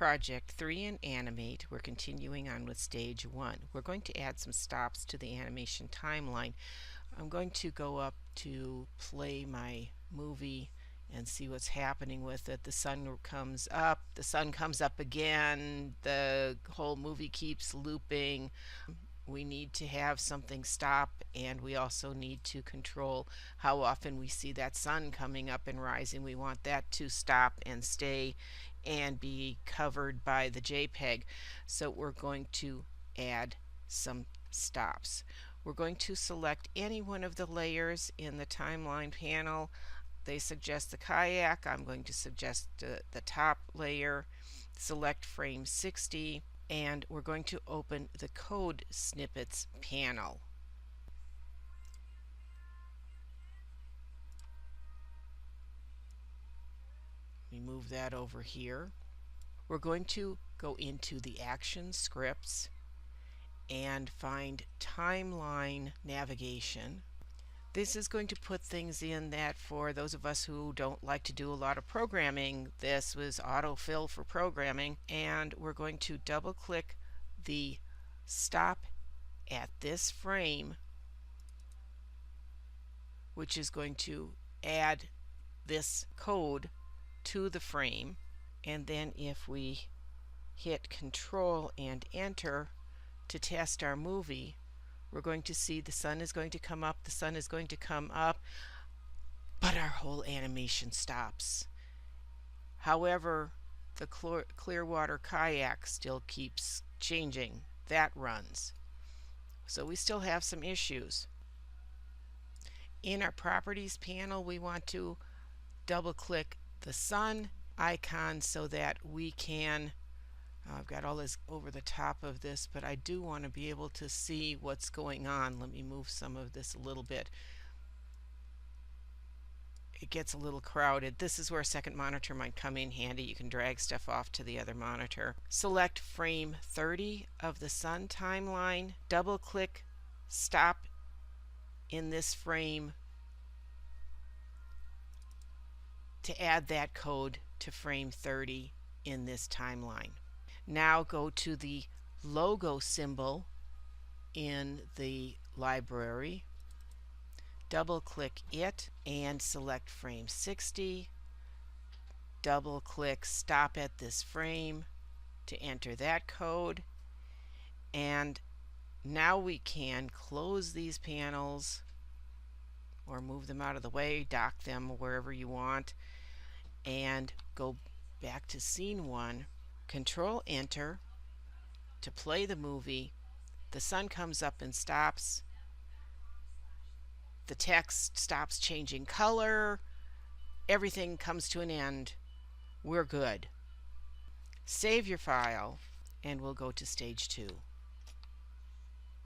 Project 3 in Animate, we're continuing on with Stage 1. We're going to add some stops to the animation timeline. I'm going to go up to play my movie and see what's happening with it. The sun comes up again, the whole movie keeps looping. We need to have something stop, and we also need to control how often we see that sun coming up and rising. We want that to stop and stay and be covered by the JPEG. So we're going to add some stops. We're going to select any one of the layers in the timeline panel. They suggest the kayak. I'm going to suggest the top layer. Select frame 60, and we're going to open the code snippets panel. We move that over here. We're going to go into the action scripts and find timeline navigation. This is going to put things in that for those of us who don't like to do a lot of programming, this was autofill for programming, and we're going to double click the stop at this frame, which is going to add this code to the frame. And then if we hit Control and Enter to test our movie, we're going to see the sun is going to come up, the sun is going to come up, but our whole animation stops. However, the Clearwater kayak still keeps changing. That runs. So we still have some issues. In our Properties panel, we want to double click the sun icon so that we can I've got all this over the top of this, but I do want to be able to see what's going on. Let me move some of this a little bit. It gets a little crowded. This is where a second monitor might come in handy. You can drag stuff off to the other monitor. Select frame 30 of the sun timeline. Double click stop in this frame to add that code to frame 30 in this timeline. Now go to the logo symbol in the library, double click it and select frame 60, double click stop at this frame to enter that code, and now we can close these panels or move them out of the way, dock them wherever you want, and go back to scene 1. Control Enter to play the movie. The sun comes up and stops. The text stops changing color. Everything comes to an end. We're good. Save your file, and we'll go to Stage 2.